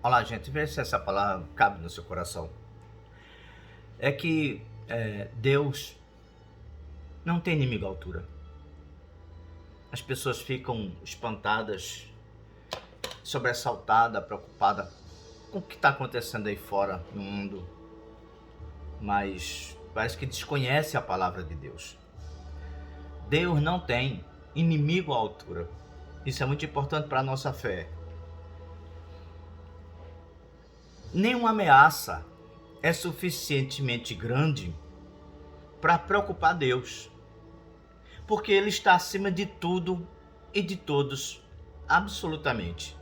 Olá, gente, vê se essa palavra cabe no seu coração. É que Deus não tem inimigo à altura. As pessoas ficam espantadas, sobressaltadas, preocupadas com o que está acontecendo aí fora no mundo, mas parece que desconhece a palavra de Deus. Deus não tem inimigo à altura. Isso é muito importante para a nossa fé. Nenhuma ameaça é suficientemente grande para preocupar Deus, porque Ele está acima de tudo e de todos, absolutamente.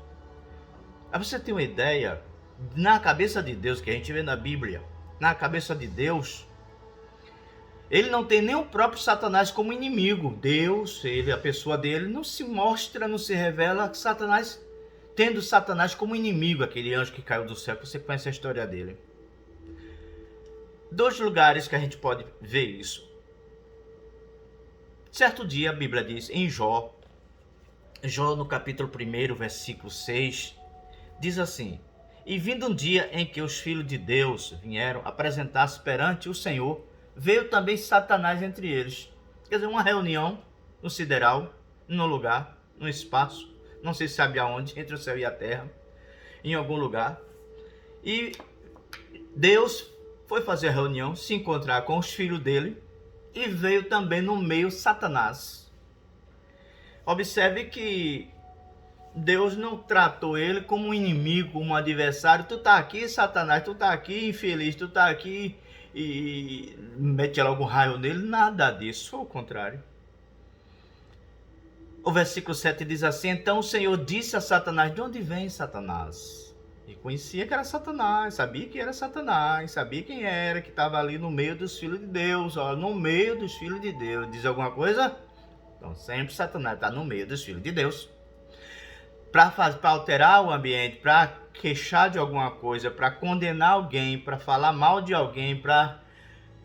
Para você ter uma ideia, na cabeça de Deus, que a gente vê na Bíblia, na cabeça de Deus, Ele não tem nem o próprio Satanás como inimigo. Deus, Ele, a pessoa dele, não se mostra, não se revela Satanás, tendo Satanás como inimigo, aquele anjo que caiu do céu, que você conhece a história dele. Dois lugares que a gente pode ver isso. Certo dia, a Bíblia diz em Jó no capítulo 1, versículo 6, diz assim: E vindo um dia em que os filhos de Deus vieram apresentar-se perante o Senhor, veio também Satanás entre eles. Quer dizer, uma reunião no sideral, num lugar, num espaço, não se sabe aonde, entre o céu e a terra, em algum lugar. E Deus foi fazer a reunião, se encontrar com os filhos dele, e veio também no meio Satanás. Observe que Deus não tratou ele como um inimigo, como um adversário. Tu tá aqui, Satanás, tu tá aqui, infeliz, tu tá aqui e mete logo um raio nele. Nada disso, foi o contrário. O versículo 7 diz assim: Então o Senhor disse a Satanás: De onde vem Satanás? E conhecia que era Satanás, sabia que era Satanás, sabia quem era, que estava ali no meio dos filhos de Deus, ó, no meio dos filhos de Deus. Diz alguma coisa? Então sempre Satanás está no meio dos filhos de Deus. Para alterar o ambiente, para queixar de alguma coisa, para condenar alguém, para falar mal de alguém, para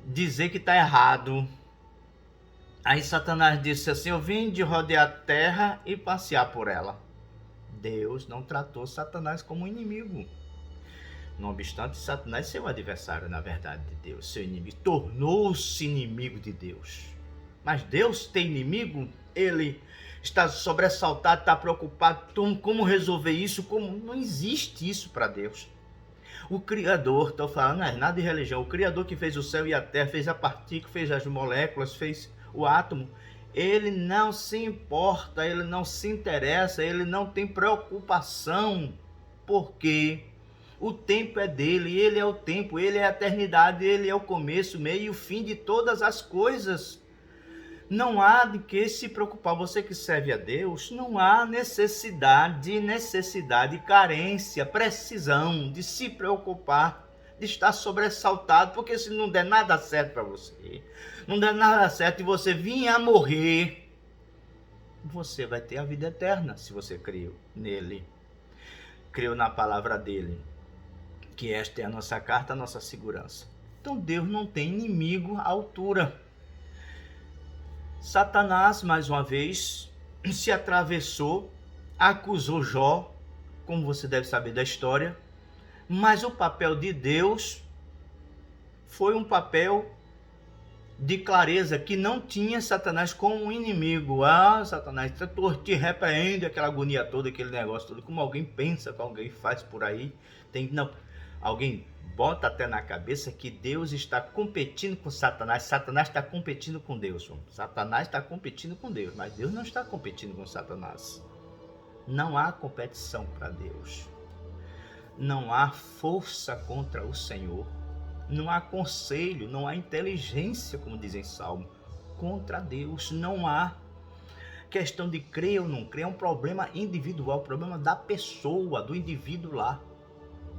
dizer que está errado. Aí Satanás disse assim: Eu vim de rodear a terra e passear por ela. Deus não tratou Satanás como inimigo. Não obstante, Satanás é seu adversário, na verdade, de Deus. Seu inimigo tornou-se inimigo de Deus. Mas Deus tem inimigo? Ele está sobressaltado, está preocupado como resolver isso, como não existe isso para Deus. O Criador, estou falando, não é nada de religião, o Criador que fez o céu e a terra, fez a partícula, fez as moléculas, fez o átomo, ele não se importa, ele não se interessa, ele não tem preocupação, porque o tempo é dele, ele é o tempo, ele é a eternidade, ele é o começo, o meio e o fim de todas as coisas. Não há de que se preocupar. Você que serve a Deus, não há necessidade, carência, precisão de se preocupar, de estar sobressaltado, porque se não der nada certo para você, não der nada certo e você vir a morrer, você vai ter a vida eterna, se você creu nele, creu na palavra dele, que esta é a nossa carta, a nossa segurança. Então Deus não tem inimigo à altura. Satanás, mais uma vez, se atravessou, acusou Jó, como você deve saber da história, mas o papel de Deus foi um papel de clareza, que não tinha Satanás como um inimigo. Ah, Satanás, te repreende, aquela agonia toda, aquele negócio todo, como alguém pensa, que alguém faz por aí. Alguém bota até na cabeça que Deus está competindo com Satanás. Satanás está competindo com Deus. Satanás está competindo com Deus, mas Deus não está competindo com Satanás. Não há competição para Deus. Não há força contra o Senhor. Não há conselho, não há inteligência, como dizem Salmo, contra Deus. Não há questão de crer ou não crer, é um problema individual, problema da pessoa, do indivíduo lá.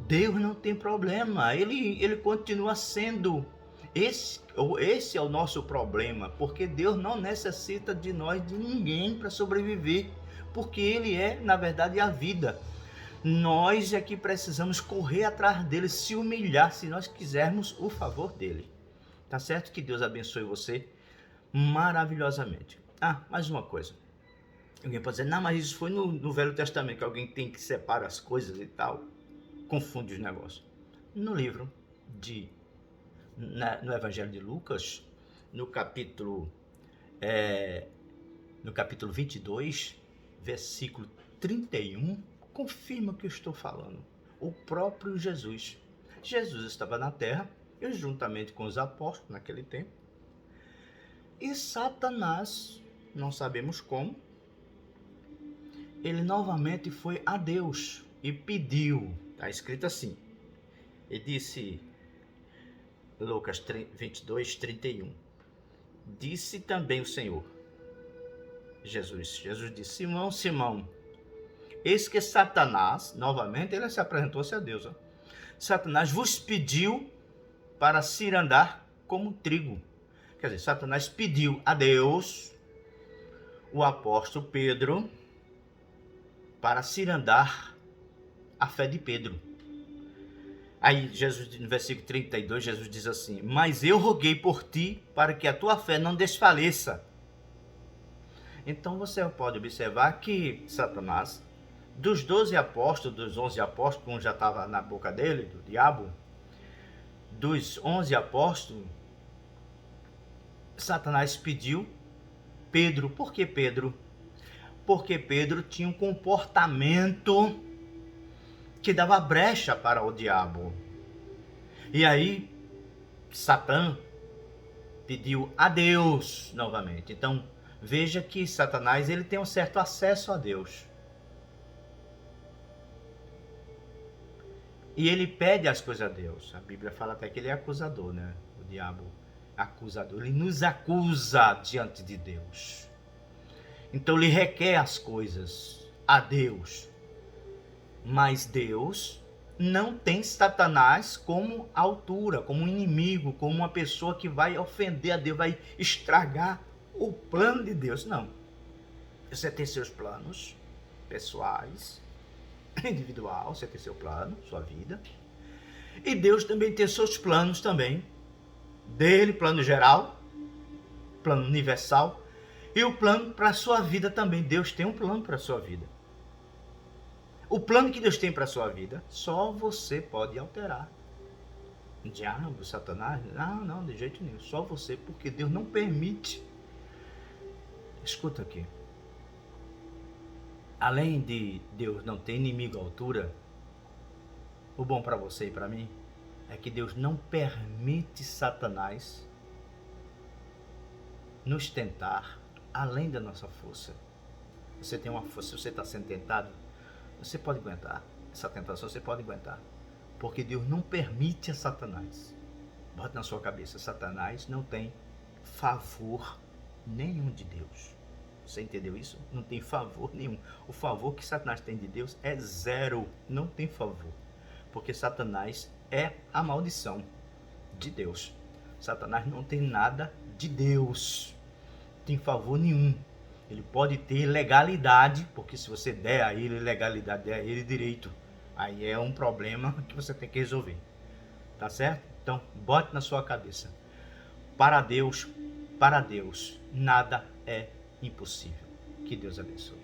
Deus não tem problema, ele continua sendo. Esse é o nosso problema, porque Deus não necessita de nós, de ninguém, para sobreviver, porque ele é, na verdade, a vida. Nós é que precisamos correr atrás dele, se humilhar, se nós quisermos o favor dele. Tá certo? Que Deus abençoe você maravilhosamente. Ah, mais uma coisa. Alguém pode dizer: não, mas isso foi no Velho Testamento, que alguém tem que separar as coisas e tal. confunde os negócios. No livro no Evangelho de Lucas, no capítulo 22, versículo 31, confirma o que eu estou falando. O próprio Jesus. Jesus estava na terra, e juntamente com os apóstolos naquele tempo, e Satanás, não sabemos como, ele novamente foi a Deus e pediu, está escrito assim, ele disse, Lucas 22, 31, disse também o Senhor, Jesus disse, Simão, Simão, eis que Satanás, novamente ele se apresentou-se a Deus, Satanás vos pediu para cirandar como trigo. Quer dizer, Satanás pediu a Deus, o apóstolo Pedro, para cirandar a fé de Pedro. Aí, Jesus, no versículo 32, Jesus diz assim, mas eu roguei por ti, para que a tua fé não desfaleça. Então, você pode observar que Satanás, dos 12 apóstolos, dos 11 apóstolos, como já estava na boca dele, do diabo, dos 11 apóstolos, Satanás pediu Pedro. Por que Pedro? Porque Pedro tinha um comportamento que dava brecha para o diabo. E aí, Satã pediu a Deus novamente. Então, veja que Satanás ele tem um certo acesso a Deus. E ele pede as coisas a Deus. A Bíblia fala até que ele é acusador, né? O diabo acusador. Ele nos acusa diante de Deus. Então ele requer as coisas a Deus. Mas Deus não tem Satanás como altura, como inimigo, como uma pessoa que vai ofender a Deus, vai estragar o plano de Deus. Não. Você tem seus planos pessoais, individual, você tem seu plano, sua vida. E Deus também tem seus planos também. Dele, plano geral, plano universal. E o plano para a sua vida também. Deus tem um plano para a sua vida. O plano que Deus tem para a sua vida, só você pode alterar. Diabo, Satanás? Não, de jeito nenhum. Só você, porque Deus não permite. Escuta aqui. Além de Deus não ter inimigo à altura, o bom para você e para mim é que Deus não permite Satanás nos tentar além da nossa força. Você tem uma força, se você está sendo tentado, você pode aguentar. Essa tentação você pode aguentar. Porque Deus não permite a Satanás. Bota na sua cabeça, Satanás não tem favor nenhum de Deus. Você entendeu isso? Não tem favor nenhum. O favor que Satanás tem de Deus é zero. Não tem favor. Porque Satanás é a maldição de Deus. Satanás não tem nada de Deus. Não tem favor nenhum. Ele pode ter legalidade, porque se você der a ele legalidade, der a ele direito, aí é um problema que você tem que resolver. Tá certo? Então, bote na sua cabeça. Para Deus, nada é impossível. Que Deus abençoe.